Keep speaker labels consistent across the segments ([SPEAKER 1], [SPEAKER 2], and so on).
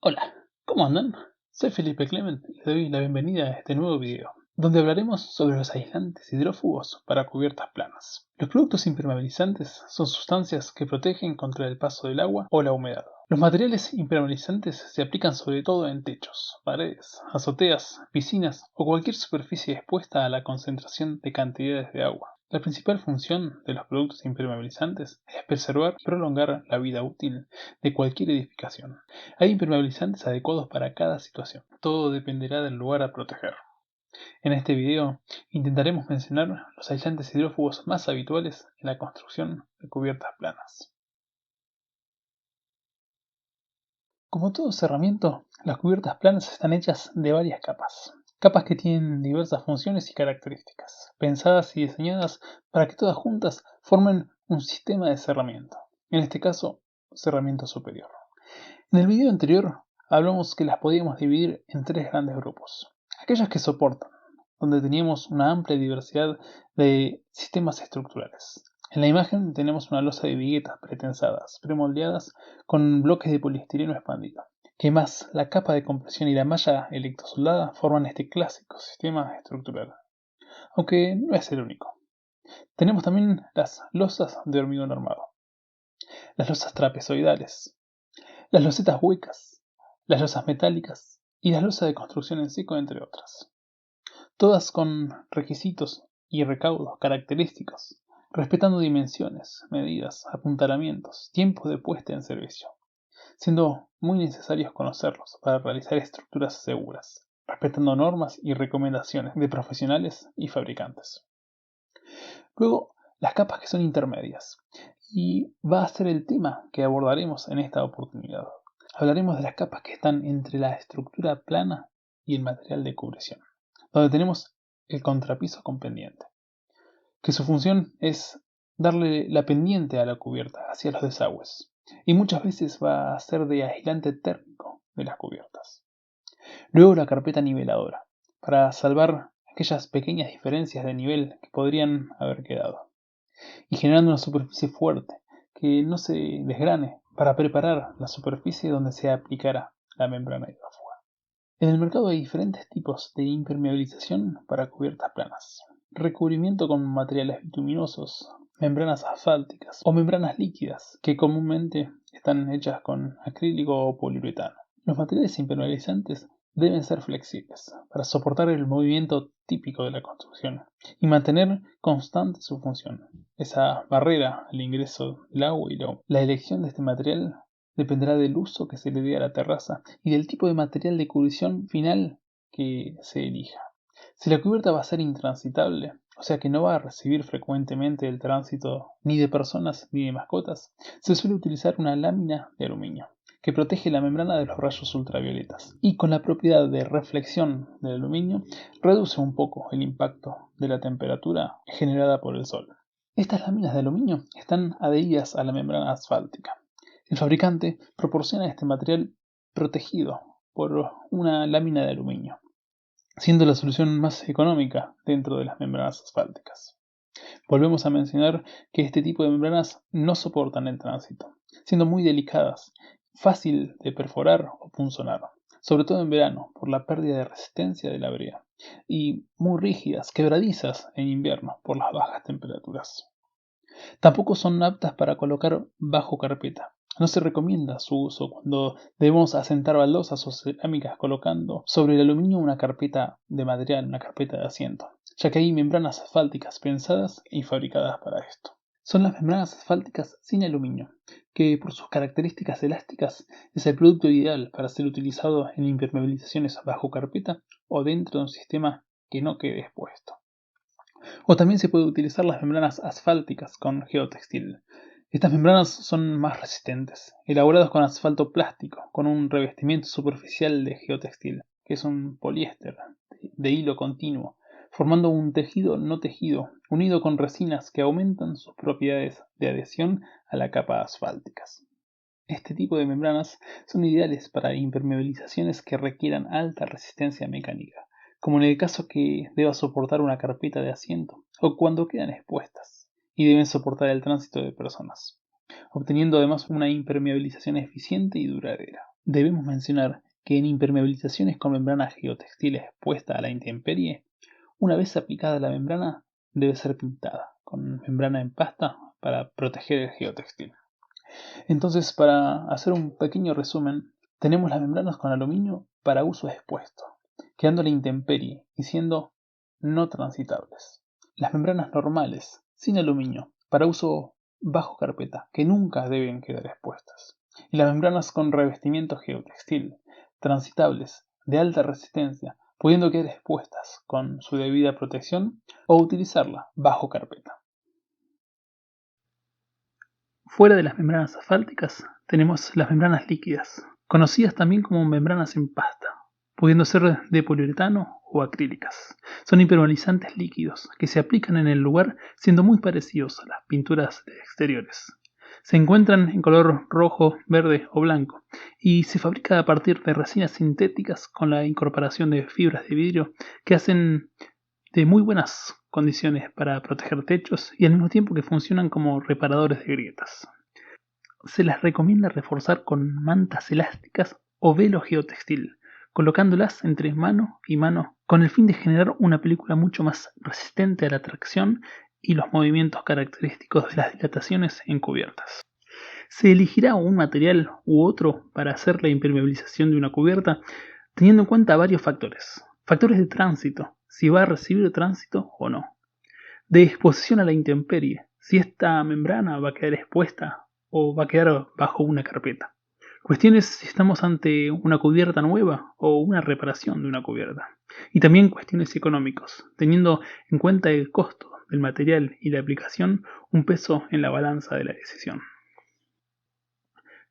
[SPEAKER 1] Hola, ¿cómo andan? Soy Felipe Clement y les doy la bienvenida a este nuevo video, donde hablaremos sobre los aislantes hidrófugos para cubiertas planas. Los productos impermeabilizantes son sustancias que protegen contra el paso del agua o la humedad. Los materiales impermeabilizantes se aplican sobre todo en techos, paredes, azoteas, piscinas o cualquier superficie expuesta a la concentración de cantidades de agua. La principal función de los productos impermeabilizantes es preservar y prolongar la vida útil de cualquier edificación. Hay impermeabilizantes adecuados para cada situación. Todo dependerá del lugar a proteger. En este video intentaremos mencionar los aislantes hidrófugos más habituales en la construcción de cubiertas planas. Como todo cerramiento, las cubiertas planas están hechas de varias capas. Capas que tienen diversas funciones y características, pensadas y diseñadas para que todas juntas formen un sistema de cerramiento. En este caso, cerramiento superior. En el video anterior hablamos que las podíamos dividir en tres grandes grupos. Aquellas que soportan, donde teníamos una amplia diversidad de sistemas estructurales. En la imagen tenemos una losa de viguetas pretensadas, premoldeadas con bloques de poliestireno expandido, que más la capa de compresión y la malla electrosoldada forman este clásico sistema estructural. Aunque no es el único. Tenemos también las losas de hormigón armado, las losas trapezoidales, las losetas huecas, las losas metálicas y las losas de construcción en seco, entre otras. Todas con requisitos y recaudos característicos, respetando dimensiones, medidas, apuntalamientos, tiempos de puesta en servicio, siendo muy necesarios conocerlos para realizar estructuras seguras, respetando normas y recomendaciones de profesionales y fabricantes. Luego, las capas que son intermedias, y va a ser el tema que abordaremos en esta oportunidad. Hablaremos de las capas que están entre la estructura plana y el material de cubrición, donde tenemos el contrapiso con pendiente, que su función es darle la pendiente a la cubierta hacia los desagües, y muchas veces va a ser de aislante térmico de las cubiertas. Luego la carpeta niveladora, para salvar aquellas pequeñas diferencias de nivel que podrían haber quedado, y generando una superficie fuerte que no se desgrane para preparar la superficie donde se aplicará la membrana hidrófuga. En el mercado hay diferentes tipos de impermeabilización para cubiertas planas. Recubrimiento con materiales bituminosos, membranas asfálticas o membranas líquidas que comúnmente están hechas con acrílico o poliuretano. Los materiales impermeabilizantes deben ser flexibles para soportar el movimiento típico de la construcción y mantener constante su función, esa barrera al ingreso del agua y la elección de este material dependerá del uso que se le dé a la terraza y del tipo de material de cubrición final que se elija. Si la cubierta va a ser intransitable, o sea que no va a recibir frecuentemente el tránsito ni de personas ni de mascotas, se suele utilizar una lámina de aluminio que protege la membrana de los rayos ultravioletas y con la propiedad de reflexión del aluminio reduce un poco el impacto de la temperatura generada por el sol. Estas láminas de aluminio están adheridas a la membrana asfáltica. El fabricante proporciona este material protegido por una lámina de aluminio, siendo la solución más económica dentro de las membranas asfálticas. Volvemos a mencionar que este tipo de membranas no soportan el tránsito, siendo muy delicadas, fácil de perforar o punzonar, sobre todo en verano por la pérdida de resistencia de la brea, y muy rígidas, quebradizas en invierno por las bajas temperaturas. Tampoco son aptas para colocar bajo carpeta. No se recomienda su uso cuando debemos asentar baldosas o cerámicas colocando sobre el aluminio una carpeta de material, una carpeta de asiento, ya que hay membranas asfálticas pensadas y fabricadas para esto. Son las membranas asfálticas sin aluminio, que por sus características elásticas es el producto ideal para ser utilizado en impermeabilizaciones bajo carpeta o dentro de un sistema que no quede expuesto. O también se puede utilizar las membranas asfálticas con geotextil. Estas membranas son más resistentes, elaboradas con asfalto plástico, con un revestimiento superficial de geotextil, que es un poliéster de hilo continuo, formando un tejido no tejido, unido con resinas que aumentan sus propiedades de adhesión a la capa asfálticas. Este tipo de membranas son ideales para impermeabilizaciones que requieran alta resistencia mecánica, como en el caso que deba soportar una carpeta de asiento o cuando quedan expuestas y deben soportar el tránsito de personas, obteniendo además una impermeabilización eficiente y duradera. Debemos mencionar que en impermeabilizaciones con membranas geotextiles expuestas a la intemperie, una vez aplicada la membrana, debe ser pintada con membrana en pasta para proteger el geotextil. Entonces, para hacer un pequeño resumen, tenemos las membranas con aluminio para uso expuesto, quedando a la intemperie y siendo no transitables. Las membranas normales, sin aluminio, para uso bajo carpeta, que nunca deben quedar expuestas. Y las membranas con revestimiento geotextil, transitables, de alta resistencia, pudiendo quedar expuestas con su debida protección o utilizarla bajo carpeta. Fuera de las membranas asfálticas, tenemos las membranas líquidas, conocidas también como membranas en pasta, pudiendo ser de poliuretano o acrílicas. Son impermeabilizantes líquidos que se aplican en el lugar siendo muy parecidos a las pinturas de exteriores. Se encuentran en color rojo, verde o blanco y se fabrica a partir de resinas sintéticas con la incorporación de fibras de vidrio que hacen de muy buenas condiciones para proteger techos y al mismo tiempo que funcionan como reparadores de grietas. Se las recomienda reforzar con mantas elásticas o velo geotextil, colocándolas entre mano y mano con el fin de generar una película mucho más resistente a la tracción y los movimientos característicos de las dilataciones encubiertas. Se elegirá un material u otro para hacer la impermeabilización de una cubierta teniendo en cuenta varios factores. Factores de tránsito, si va a recibir tránsito o no. De exposición a la intemperie, si esta membrana va a quedar expuesta o va a quedar bajo una carpeta. Cuestiones si estamos ante una cubierta nueva o una reparación de una cubierta. Y también cuestiones económicas, teniendo en cuenta el costo del material y la aplicación, un peso en la balanza de la decisión.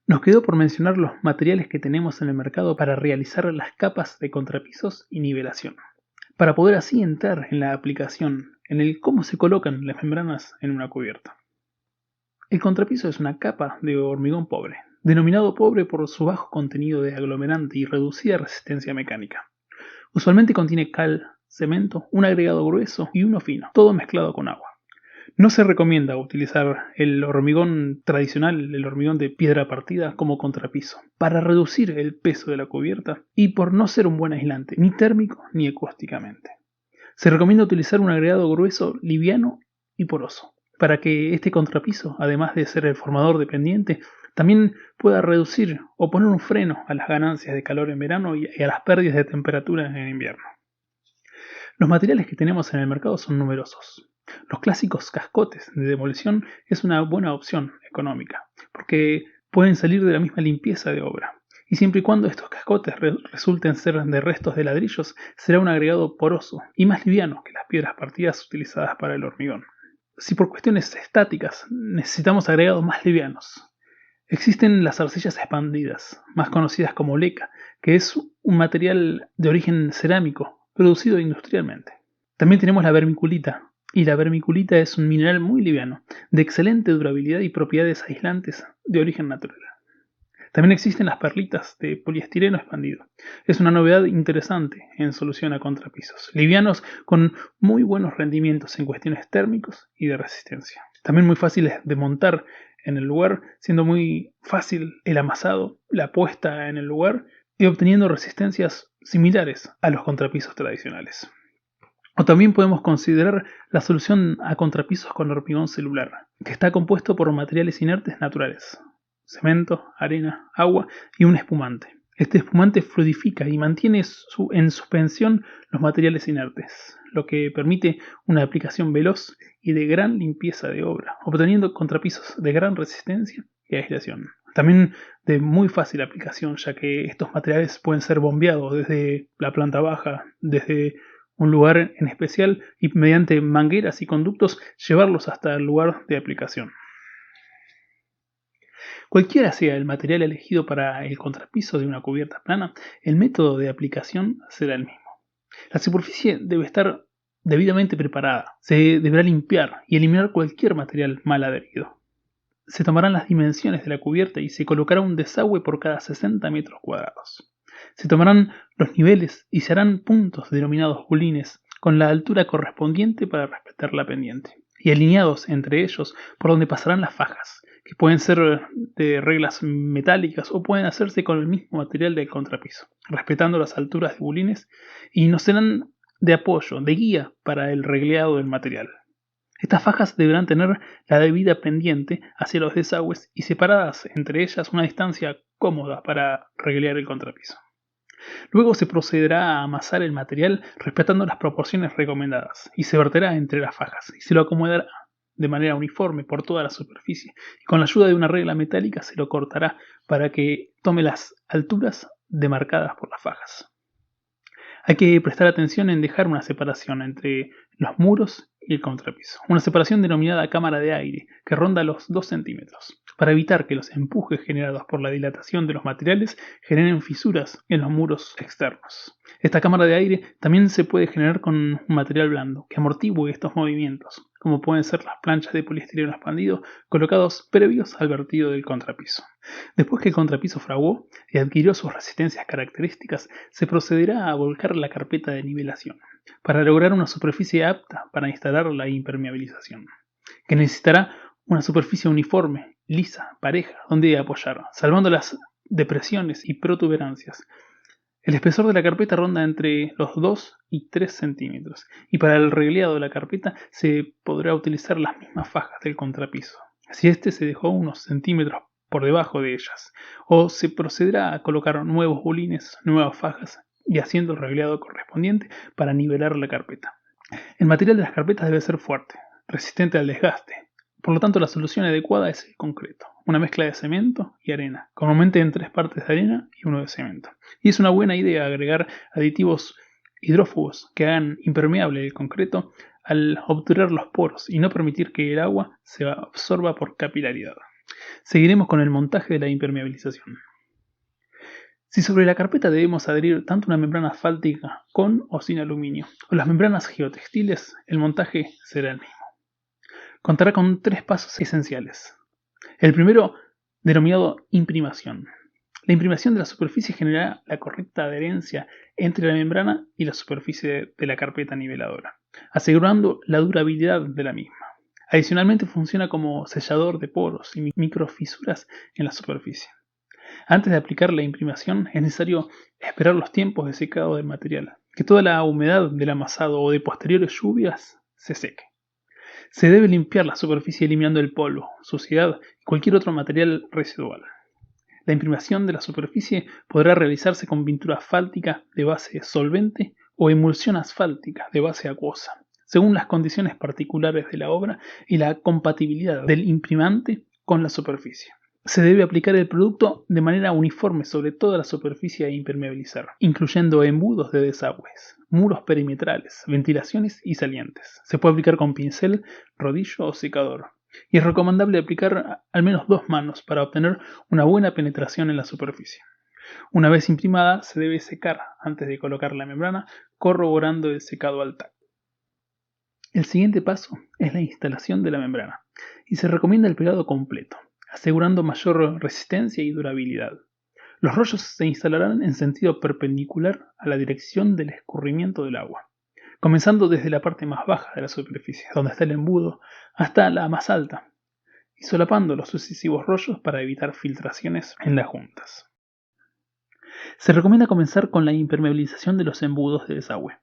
[SPEAKER 1] Nos quedó por mencionar los materiales que tenemos en el mercado para realizar las capas de contrapisos y nivelación, para poder así entrar en la aplicación, en el cómo se colocan las membranas en una cubierta. El contrapiso es una capa de hormigón pobre, denominado pobre por su bajo contenido de aglomerante y reducida resistencia mecánica. Usualmente contiene cal, cemento, un agregado grueso y uno fino, todo mezclado con agua. No se recomienda utilizar el hormigón tradicional, el hormigón de piedra partida, como contrapiso, para reducir el peso de la cubierta y por no ser un buen aislante, ni térmico ni acústicamente. Se recomienda utilizar un agregado grueso, liviano y poroso, para que este contrapiso, además de ser el formador de pendiente, también pueda reducir o poner un freno a las ganancias de calor en verano y a las pérdidas de temperatura en invierno. Los materiales que tenemos en el mercado son numerosos. Los clásicos cascotes de demolición es una buena opción económica, porque pueden salir de la misma limpieza de obra. Y siempre y cuando estos cascotes resulten ser de restos de ladrillos, será un agregado poroso y más liviano que las piedras partidas utilizadas para el hormigón. Si por cuestiones estáticas necesitamos agregados más livianos, existen las arcillas expandidas, más conocidas como leca, que es un material de origen cerámico producido industrialmente. También tenemos la vermiculita, y la vermiculita es un mineral muy liviano, de excelente durabilidad y propiedades aislantes de origen natural. También existen las perlitas de poliestireno expandido. Es una novedad interesante en solución a contrapisos, livianos con muy buenos rendimientos en cuestiones térmicos y de resistencia. También muy fáciles de montar en el lugar, siendo muy fácil el amasado, la puesta en el lugar y obteniendo resistencias similares a los contrapisos tradicionales. O también podemos considerar la solución a contrapisos con hormigón celular, que está compuesto por materiales inertes naturales, cemento, arena, agua y un espumante. Este espumante fluidifica y mantiene en suspensión los materiales inertes, lo que permite una aplicación veloz y de gran limpieza de obra, obteniendo contrapisos de gran resistencia y aislación. También de muy fácil aplicación, ya que estos materiales pueden ser bombeados desde la planta baja, desde un lugar en especial y mediante mangueras y conductos llevarlos hasta el lugar de aplicación. Cualquiera sea el material elegido para el contrapiso de una cubierta plana, el método de aplicación será el mismo. La superficie debe estar debidamente preparada, se deberá limpiar y eliminar cualquier material mal adherido. Se tomarán las dimensiones de la cubierta y se colocará un desagüe por cada 60 metros cuadrados. Se tomarán los niveles y se harán puntos denominados bulines con la altura correspondiente para respetar la pendiente y alineados entre ellos por donde pasarán las fajas, que pueden ser de reglas metálicas o pueden hacerse con el mismo material del contrapiso, respetando las alturas de bulines y nos serán de apoyo, de guía para el regleado del material. Estas fajas deberán tener la debida pendiente hacia los desagües y separadas entre ellas una distancia cómoda para reglear el contrapiso. Luego se procederá a amasar el material respetando las proporciones recomendadas y se verterá entre las fajas y se lo acomodará de manera uniforme por toda la superficie y con la ayuda de una regla metálica se lo cortará para que tome las alturas demarcadas por las fajas. Hay que prestar atención en dejar una separación entre los muros y el contrapiso, una separación denominada cámara de aire que ronda los 2 centímetros, para evitar que los empujes generados por la dilatación de los materiales generen fisuras en los muros externos. Esta cámara de aire también se puede generar con un material blando que amortigue estos movimientos, como pueden ser las planchas de poliestireno expandido colocados previos al vertido del contrapiso. Después que el contrapiso fraguó y adquirió sus resistencias características, se procederá a volcar la carpeta de nivelación para lograr una superficie apta para instalar la impermeabilización, que necesitará una superficie uniforme, lisa, pareja, donde apoyar, salvando las depresiones y protuberancias. El espesor de la carpeta ronda entre los 2 y 3 centímetros, y para el regleado de la carpeta se podrá utilizar las mismas fajas del contrapiso, si este se dejó unos centímetros por debajo de ellas, o se procederá a colocar nuevos bulines, nuevas fajas y haciendo el regleado correspondiente para nivelar la carpeta. El material de las carpetas debe ser fuerte, resistente al desgaste. Por lo tanto, la solución adecuada es el concreto, una mezcla de cemento y arena, comúnmente en 3 partes de arena y 1 de cemento. Y es una buena idea agregar aditivos hidrófugos que hagan impermeable el concreto al obturar los poros y no permitir que el agua se absorba por capilaridad. Seguiremos con el montaje de la impermeabilización. Si sobre la carpeta debemos adherir tanto una membrana asfáltica con o sin aluminio, o las membranas geotextiles, el montaje será el mismo. Contará con 3 pasos esenciales. El primero, denominado imprimación. La imprimación de la superficie generará la correcta adherencia entre la membrana y la superficie de la carpeta niveladora, asegurando la durabilidad de la misma. Adicionalmente funciona como sellador de poros y microfisuras en la superficie. Antes de aplicar la imprimación es necesario esperar los tiempos de secado del material, que toda la humedad del amasado o de posteriores lluvias se seque. Se debe limpiar la superficie eliminando el polvo, suciedad y cualquier otro material residual. La imprimación de la superficie podrá realizarse con pintura asfáltica de base solvente o emulsión asfáltica de base acuosa, según las condiciones particulares de la obra y la compatibilidad del imprimante con la superficie. Se debe aplicar el producto de manera uniforme sobre toda la superficie a impermeabilizar, incluyendo embudos de desagües, muros perimetrales, ventilaciones y salientes. Se puede aplicar con pincel, rodillo o secador. Y es recomendable aplicar al menos 2 manos para obtener una buena penetración en la superficie. Una vez imprimada, se debe secar antes de colocar la membrana, corroborando el secado al tacto. El siguiente paso es la instalación de la membrana, y se recomienda el pegado completo, asegurando mayor resistencia y durabilidad. Los rollos se instalarán en sentido perpendicular a la dirección del escurrimiento del agua, comenzando desde la parte más baja de la superficie, donde está el embudo, hasta la más alta, y solapando los sucesivos rollos para evitar filtraciones en las juntas. Se recomienda comenzar con la impermeabilización de los embudos de desagüe,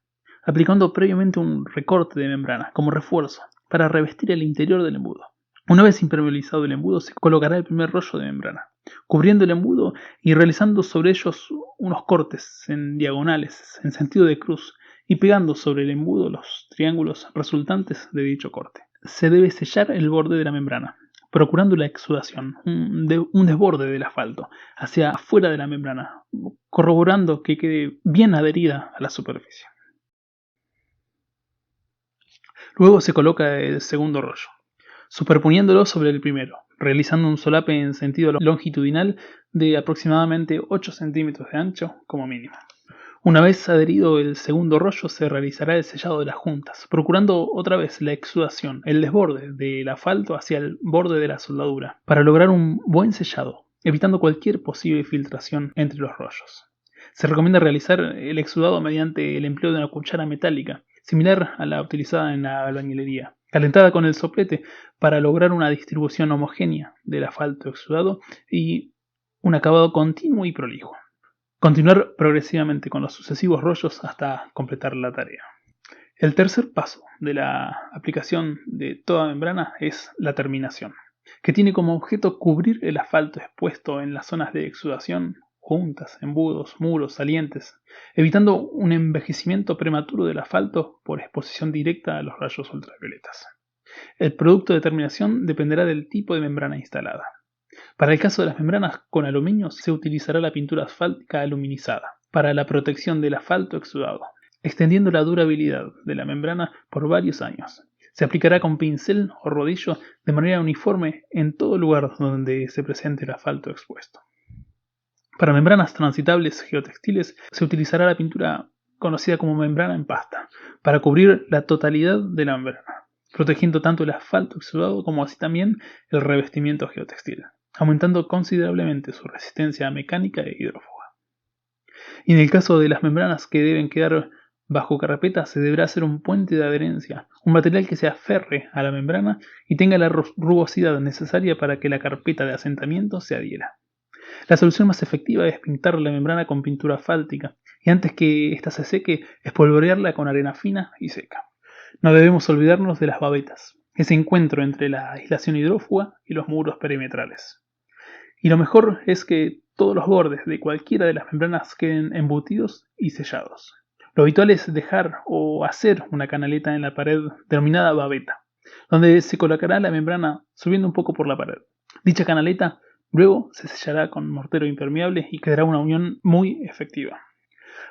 [SPEAKER 1] aplicando previamente un recorte de membrana como refuerzo para revestir el interior del embudo. Una vez impermeabilizado el embudo, se colocará el primer rollo de membrana, cubriendo el embudo y realizando sobre ellos unos cortes en diagonales en sentido de cruz y pegando sobre el embudo los triángulos resultantes de dicho corte. Se debe sellar el borde de la membrana, procurando la exudación, un desborde del asfalto hacia afuera de la membrana, corroborando que quede bien adherida a la superficie. Luego se coloca el segundo rollo, superponiéndolo sobre el primero, realizando un solape en sentido longitudinal de aproximadamente 8 centímetros de ancho como mínimo. Una vez adherido el segundo rollo, se realizará el sellado de las juntas, procurando otra vez la exudación, el desborde del asfalto hacia el borde de la soldadura, para lograr un buen sellado, evitando cualquier posible filtración entre los rollos. Se recomienda realizar el exudado mediante el empleo de una cuchara metálica, similar a la utilizada en la albañilería, calentada con el soplete para lograr una distribución homogénea del asfalto exudado y un acabado continuo y prolijo. Continuar progresivamente con los sucesivos rollos hasta completar la tarea. El tercer paso de la aplicación de toda membrana es la terminación, que tiene como objeto cubrir el asfalto expuesto en las zonas de exudación, juntas, embudos, muros, salientes, evitando un envejecimiento prematuro del asfalto por exposición directa a los rayos ultravioletas. El producto de terminación dependerá del tipo de membrana instalada. Para el caso de las membranas con aluminio se utilizará la pintura asfáltica aluminizada para la protección del asfalto exudado, extendiendo la durabilidad de la membrana por varios años. Se aplicará con pincel o rodillo de manera uniforme en todo lugar donde se presente el asfalto expuesto. Para membranas transitables geotextiles se utilizará la pintura conocida como membrana en pasta para cubrir la totalidad de la membrana, protegiendo tanto el asfalto exudado como así también el revestimiento geotextil, aumentando considerablemente su resistencia mecánica e hidrófuga. Y en el caso de las membranas que deben quedar bajo carpeta se deberá hacer un puente de adherencia, un material que se aferre a la membrana y tenga la rugosidad necesaria para que la carpeta de asentamiento se adhiera. La solución más efectiva es pintar la membrana con pintura asfáltica y antes que ésta se seque, espolvorearla con arena fina y seca. No debemos olvidarnos de las babetas, ese encuentro entre la aislación hidrófuga y los muros perimetrales. Y lo mejor es que todos los bordes de cualquiera de las membranas queden embutidos y sellados. Lo habitual es dejar o hacer una canaleta en la pared denominada babeta, donde se colocará la membrana subiendo un poco por la pared. Dicha canaleta luego se sellará con mortero impermeable y quedará una unión muy efectiva.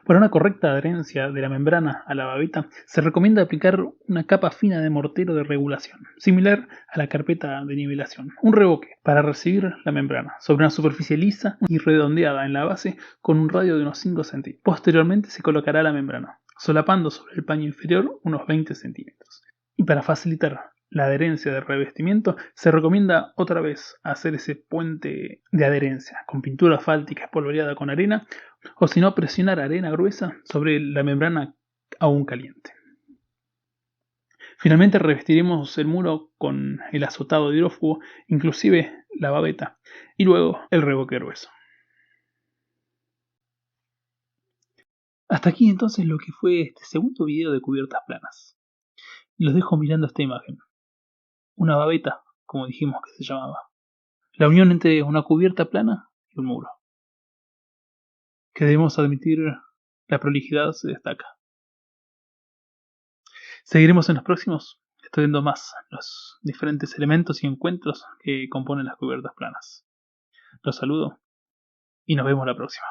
[SPEAKER 1] Para una correcta adherencia de la membrana a la babeta, se recomienda aplicar una capa fina de mortero de regulación, similar a la carpeta de nivelación, un revoque para recibir la membrana, sobre una superficie lisa y redondeada en la base con un radio de unos 5 centímetros. Posteriormente se colocará la membrana, solapando sobre el paño inferior unos 20 centímetros. Y para facilitar la adherencia del revestimiento, se recomienda otra vez hacer ese puente de adherencia con pintura asfáltica espolvoreada con arena o si no presionar arena gruesa sobre la membrana aún caliente. Finalmente revestiremos el muro con el azotado de hidrófugo, inclusive la babeta, y luego el revoque grueso. Hasta aquí entonces lo que fue este segundo video de cubiertas planas. Los dejo mirando esta imagen. Una babeta, como dijimos que se llamaba. La unión entre una cubierta plana y un muro. Que debemos admitir, la prolijidad se destaca. Seguiremos en los próximos estudiando más los diferentes elementos y encuentros que componen las cubiertas planas. Los saludo y nos vemos la próxima.